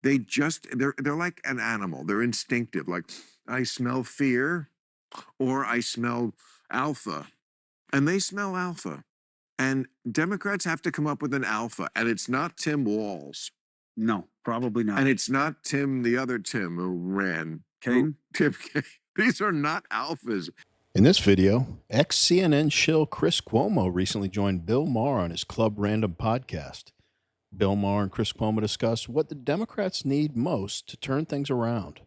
they're like an animal. They're instinctive. Like, I smell fear or I smell alpha, and they smell alpha. And Democrats have to come up with an alpha, and it's not Tim Walz. No, probably not. And it's not Tim, the other Tim who ran. Caden? Tim Kaine. These are not alphas. In this video, ex-CNN shill Chris Cuomo recently joined Bill Maher on his Club Random podcast. Bill Maher and Chris Cuomo discuss what the Democrats need most to turn things around.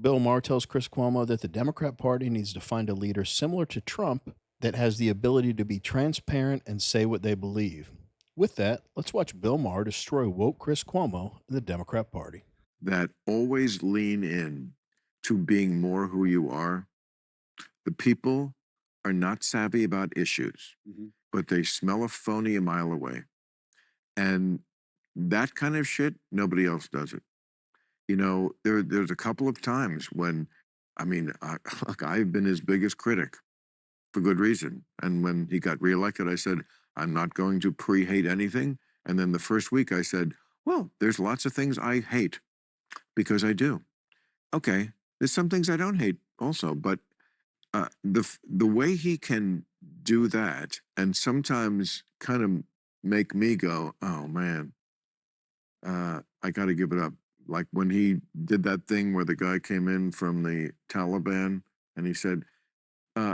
Bill Maher tells Chris Cuomo that the Democrat Party needs to find a leader similar to Trump that has the ability to be transparent and say what they believe. With that, let's watch Bill Maher destroy woke Chris Cuomo and the Democrat Party. That always lean in to being more who you are. The people are not savvy about issues, but they smell a phony a mile away. And that kind of shit, nobody else does it. You know, there's a couple of times when, look, I've been his biggest critic for good reason. And when he got reelected, I said, I'm not going to pre-hate anything. And then the first week I said, well, there's lots of things I hate because I do. Okay, there's some things I don't hate also, but the way he can do that and sometimes kind of make me go, oh man, I got to give it up. Like when he did that thing where the guy came in from the Taliban and he said,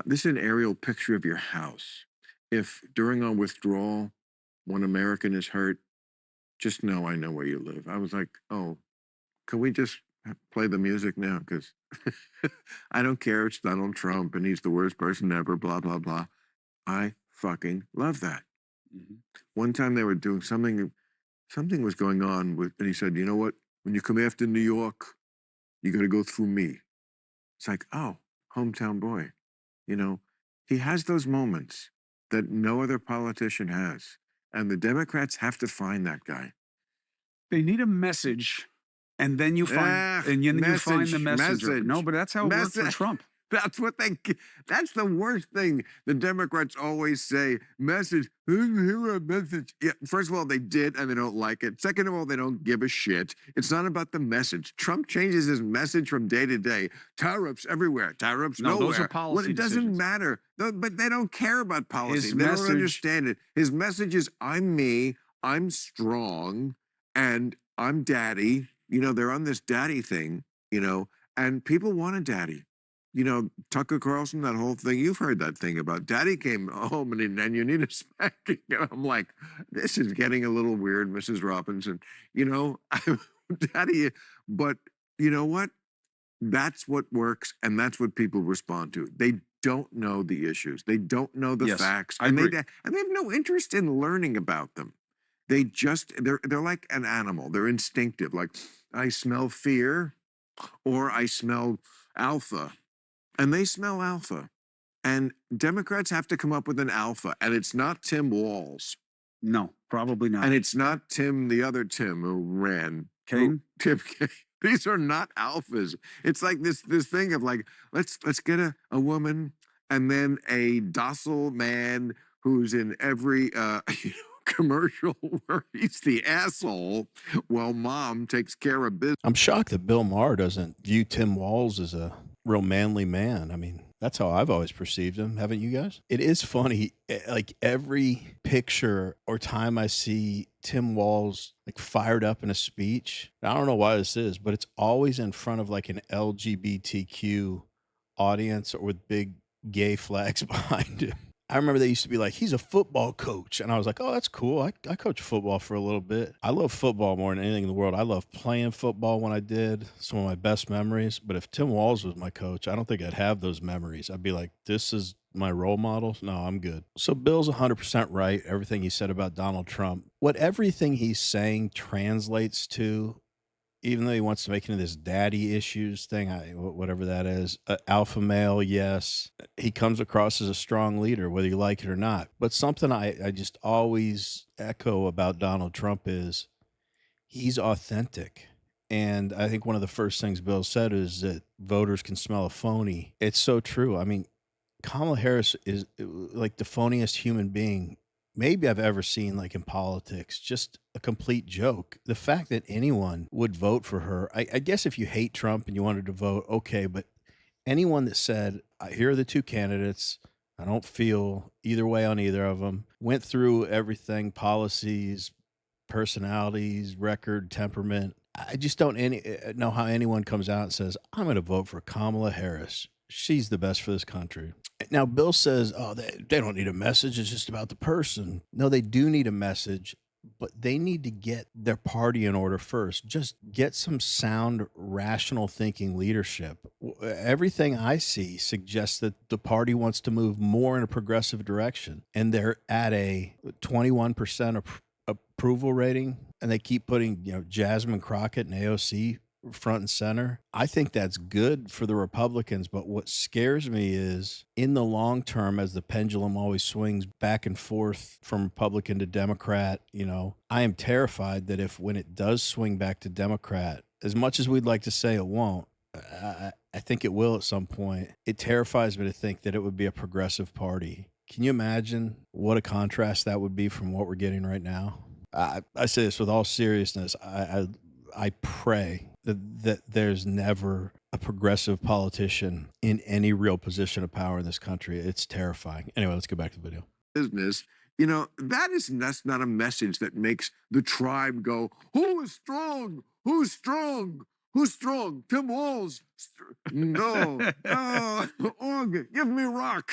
this is an aerial picture of your house. If during our withdrawal, one American is hurt, just know I know where you live. I was like, oh, can we just play the music now? Because I don't care. It's Donald Trump and he's the worst person ever, blah, blah, blah. I fucking love that. One time they were doing something was going on with, and he said, you know what? When you come after New York, you got to go through me. It's like, oh, hometown boy. You know, he has those moments that no other politician has. And the Democrats have to find that guy. They need a message, and then you find, and then you find the messenger. No, but that's how it worked for Trump. That's the worst thing. The Democrats always say, message, hear a message. Yeah, first of all, they did, and they don't like it. Second of all, they don't give a shit. It's not about the message. Trump changes his message from day to day. Tariffs everywhere, tariffs nowhere. Those are policy It doesn't decisions. matter. But they don't care about policy. They message, don't understand it. His message is, I'm me, I'm strong, and I'm daddy. You know, they're on this daddy thing, you know, and people want a daddy. You know, Tucker Carlson, that whole thing, you've heard that thing about daddy came home and you need a spanking. And I'm like, this is getting a little weird, Mrs. Robinson. You know, daddy, but you know what? That's what works, and that's what people respond to. They don't know the issues. They don't know the facts. I agree. And they have no interest in learning about them. They're like an animal. They're instinctive. Like, I smell fear or I smell alpha. And they smell alpha. And Democrats have to come up with an alpha. And it's not Tim Walz. No, probably not. And it's not Tim, the other Tim who ran. Caden? Tim Kaine. These are not alphas. It's like this thing of like, let's get a woman and then a docile man who's in every commercial where he's the asshole while mom takes care of business. I'm shocked that Bill Maher doesn't view Tim Walz as a real manly man. I mean, that's how I've always perceived him. Haven't you guys? It is funny. Like every picture or time I see Tim Walz like fired up in a speech, I don't know why this is, but it's always in front of like an LGBTQ audience or with big gay flags behind him. I remember they used to be like, he's a football coach. And I was like, oh, that's cool. I coached football for a little bit. I love football more than anything in the world. I love playing football when I did. Some of my best memories. But if Tim Walz was my coach, I don't think I'd have those memories. I'd be like, this is my role model. No, I'm good. So Bill's 100% right. Everything he said about Donald Trump. What everything he's saying translates to, even though he wants to make it into this daddy issues thing, whatever that is, alpha male, yes. He comes across as a strong leader, whether you like it or not. But something I just always echo about Donald Trump is he's authentic. And I think one of the first things Bill said is that voters can smell a phony. It's so true. I mean, Kamala Harris is like the phoniest human being maybe I've ever seen, like in politics, just a complete joke. The fact that anyone would vote for her, I guess if you hate Trump and you wanted to vote, okay, but anyone that said, here are the two candidates, I don't feel either way on either of them, went through everything, policies, personalities, record, temperament. I just don't know how anyone comes out and says, I'm going to vote for Kamala Harris. She's the best for this country. Now, Bill says, oh, they don't need a message. It's just about the person. No, they do need a message, but they need to get their party in order first. Just get some sound, rational thinking leadership. Everything I see suggests that the party wants to move more in a progressive direction, and they're at a 21% approval rating, and they keep putting, Jasmine Crockett and AOC front and center. I think that's good for the Republicans, but what scares me is in the long term, as the pendulum always swings back and forth from Republican to Democrat, I am terrified that when it does swing back to Democrat, as much as we'd like to say it won't, I think it will at some point. It terrifies me to think that it would be a progressive party. Can you imagine what a contrast that would be from what we're getting right now? I say this with all seriousness. I pray that there's never a progressive politician in any real position of power in this country. It's terrifying. Anyway, let's get back to the video. Business, that's not a message that makes the tribe go, who is strong? Who's strong? Who's strong? Tim Walz. No. Org, give me rock.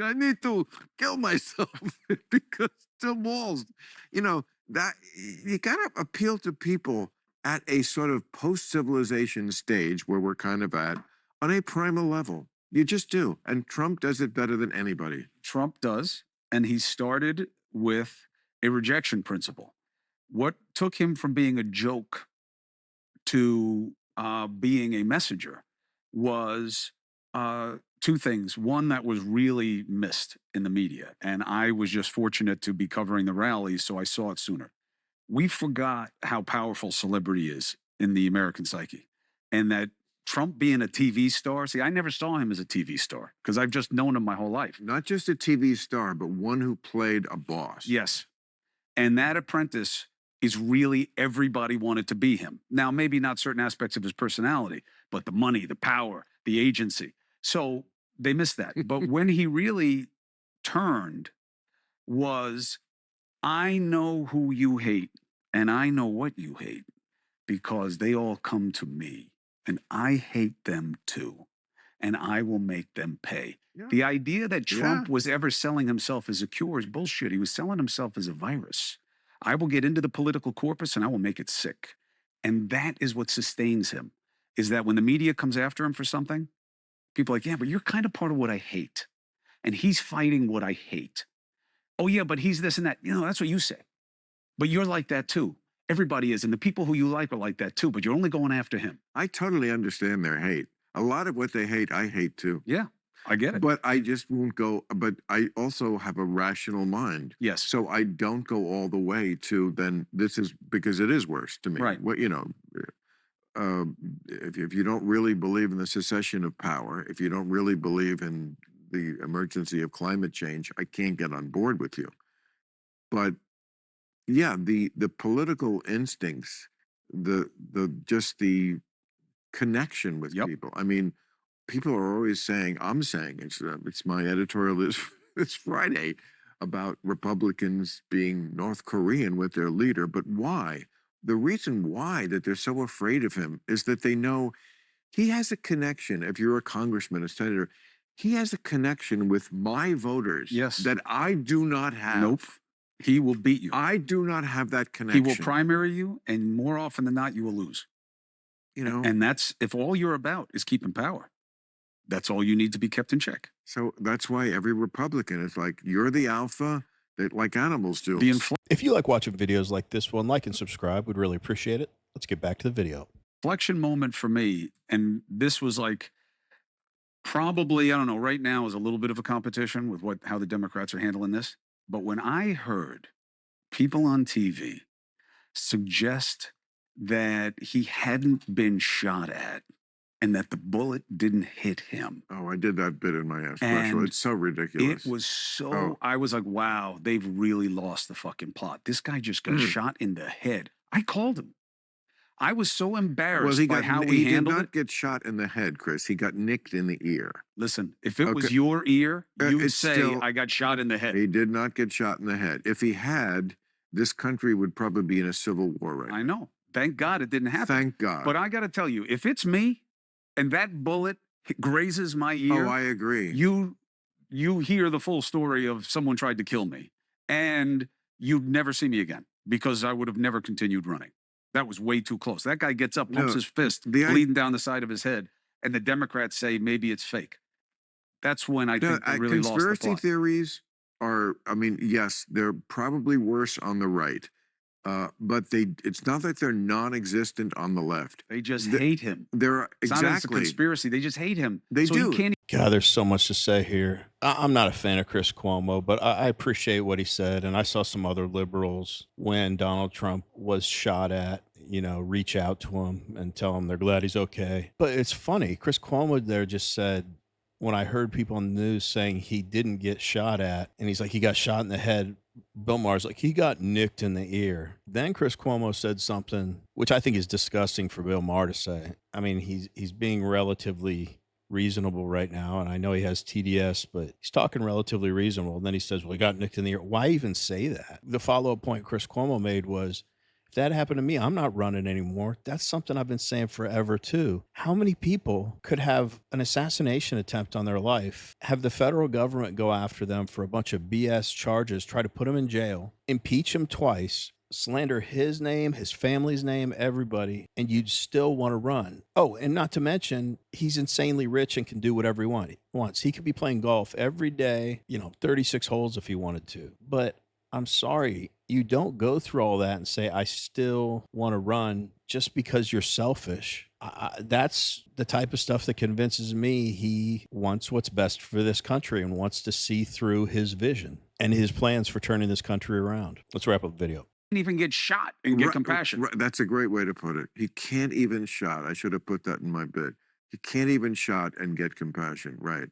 I need to kill myself because Tim Walz. That you gotta appeal to people at a sort of post-civilization stage where we're kind of at on a primal level. You just do. And Trump does it better than anybody. Trump does. And he started with a rejection principle. What took him from being a joke to being a messenger was two things. One that was really missed in the media. And I was just fortunate to be covering the rallies, so I saw it sooner. We forgot how powerful celebrity is in the American psyche. And that Trump being a TV star, see, I never saw him as a TV star because I've just known him my whole life. Not just a TV star, but one who played a boss. Yes. And that apprentice is really everybody wanted to be him. Now, maybe not certain aspects of his personality, but the money, the power, the agency. So they missed that. But when he really turned was, I know who you hate and I know what you hate because they all come to me and I hate them too. And I will make them pay. Yeah. The idea that Trump was ever selling himself as a cure is bullshit. He was selling himself as a virus. I will get into the political corpus and I will make it sick. And that is what sustains him, is that when the media comes after him for something, people are like, yeah, but you're kind of part of what I hate. And he's fighting what I hate. Oh, yeah, but he's this and that. That's what you say. But you're like that too. Everybody is. And the people who you like are like that too. But you're only going after him. I totally understand their hate. A lot of what they hate, I hate too. Yeah, I get it. But I just won't go. But I also have a rational mind. Yes. So I don't go all the way to then this is because it is worse to me. Right. What, if you don't really believe in the secession of power, if you don't really believe in the emergency of climate change, I can't get on board with you. But yeah, the political instincts, the connection with people. I mean, people are always saying, I'm saying, it's my editorial this Friday about Republicans being North Korean with their leader, but why? The reason why that they're so afraid of him is that they know he has a connection. If you're a congressman, a senator, he has a connection with my voters that I do not have. Nope. He will beat you. I do not have that connection. He will primary you, and more often than not, you will lose. And that's, if all you're about is keeping power, that's all you need to be kept in check. So that's why every Republican is like, you're the alpha, that like animals do. If you like watching videos like this one, like and subscribe. We'd really appreciate it. Let's get back to the video. Inflection moment for me, and this was like probably, I don't know, right now is a little bit of a competition with how the Democrats are handling this. But when I heard people on TV suggest that he hadn't been shot at and that the bullet didn't hit him. Oh, I did that bit in my special. And It's so ridiculous. It was so, Oh. I was like, wow, they've really lost the fucking plot. This guy just got shot in the head. I called him. I was so embarrassed by how he he did handled not it. get shot in the head, Chris. He got nicked in the ear. Listen, if it was Okay. your ear, you'd it's say, still- I got shot in the head. He did not get shot in the head. If he had, this country would probably be in a civil war right now. I know. Thank God it didn't happen. Thank God. But I got to tell you, if it's me and that bullet grazes my ear, Oh, I agree. you hear the full story of someone tried to kill me, and you'd never see me again because I would have never continued running. That was way too close. That guy gets up, pumps No, his fist, bleeding down the side of his head, and the Democrats say maybe it's fake. That's when I think they really lost the conspiracy plot. theories are, I mean, yes, they're probably worse on the right, but it's not that they're non-existent on the left. They just hate him. They're It's not that it's a exactly. conspiracy. They just hate him. They so do. He can't God, there's so much to say here. I'm not a fan of Chris Cuomo, but I appreciate what he said. And I saw some other liberals when Donald Trump was shot at, reach out to him and tell him they're glad he's okay. But it's funny. Chris Cuomo there just said, when I heard people on the news saying he didn't get shot at, and he's like, he got shot in the head. Bill Maher's like, he got nicked in the ear. Then Chris Cuomo said something, which I think is disgusting for Bill Maher to say. I mean, he's being relatively reasonable right now, and I know he has TDS, but he's talking relatively reasonable. And then he says, well, he got nicked in the ear. Why even say that? The follow-up point Chris Cuomo made was, if that happened to me, I'm not running anymore. That's something I've been saying forever too. How many people could have an assassination attempt on their life, have the federal government go after them for a bunch of BS charges, try to put him in jail, impeach him twice, slander his name, his family's name, everybody, and you'd still want to run? Oh, and not to mention, he's insanely rich and can do whatever he wants. He could be playing golf every day, 36 holes if he wanted to. But I'm sorry, you don't go through all that and say, I still want to run just because you're selfish. That's the type of stuff that convinces me he wants what's best for this country and wants to see through his vision and his plans for turning this country around. Let's wrap up the video. even get shot and get compassion. Right, that's a great way to put it. He can't even shot. I should have put that in my bit. He can't even shot and get compassion. Right.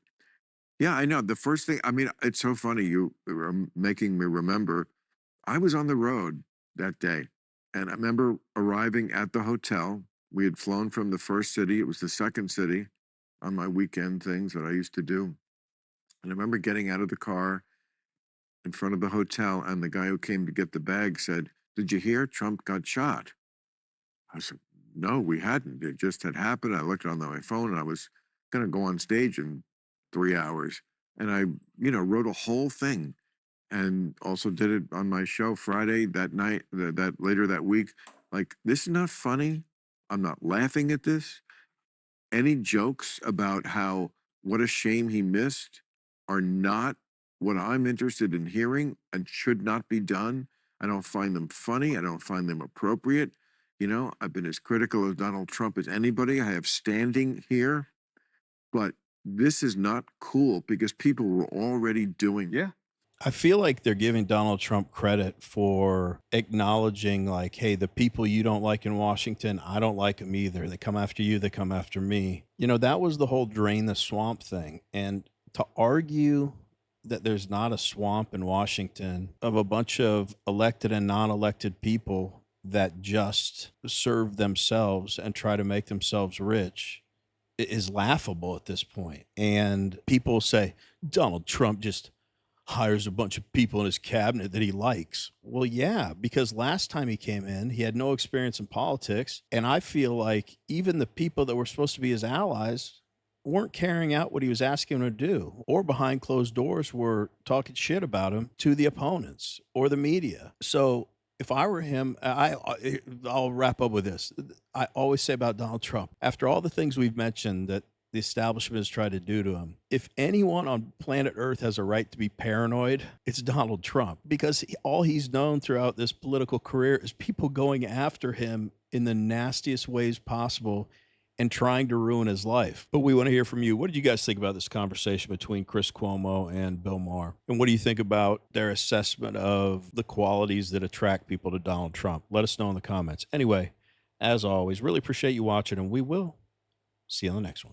Yeah, I know. The first thing, I mean, it's so funny. You were making me remember, I was on the road that day, and I remember arriving at the hotel. We had flown from the first city. It was the second city on my weekend things that I used to do. And I remember getting out of the car in front of the hotel, and the guy who came to get the bag said, "Did you hear Trump got shot?" I said, "No, we hadn't. It just had happened." I looked on my phone, and I was going to go on stage in 3 hours. And I, wrote a whole thing, and also did it on my show Friday that night, that later that week. Like, this is not funny. I'm not laughing at this. Any jokes about what a shame he missed are not what I'm interested in hearing and should not be done. I don't find them funny. I don't find them appropriate. I've been as critical of Donald Trump as anybody. I have standing here, but this is not cool because people were already doing. Yeah. I feel like they're giving Donald Trump credit for acknowledging, like, hey, the people you don't like in Washington, I don't like them either. They come after you, they come after me. That was the whole drain the swamp thing. And to argue that there's not a swamp in Washington of a bunch of elected and non-elected people that just serve themselves and try to make themselves rich is laughable at this point. And people say Donald Trump just hires a bunch of people in his cabinet that he likes. Well, yeah, because last time he came in, he had no experience in politics. And I feel like even the people that were supposed to be his allies weren't carrying out what he was asking them to do, or behind closed doors were talking shit about him to the opponents or the media. So if I were him, I'll wrap up with this. I always say about Donald Trump, after all the things we've mentioned that the establishment has tried to do to him, if anyone on planet Earth has a right to be paranoid, it's Donald Trump, because all he's known throughout this political career is people going after him in the nastiest ways possible and trying to ruin his life. But we want to hear from you. What did you guys think about this conversation between Chris Cuomo and Bill Maher? And what do you think about their assessment of the qualities that attract people to Donald Trump? Let us know in the comments. Anyway, as always, really appreciate you watching, and we will See you on the next one.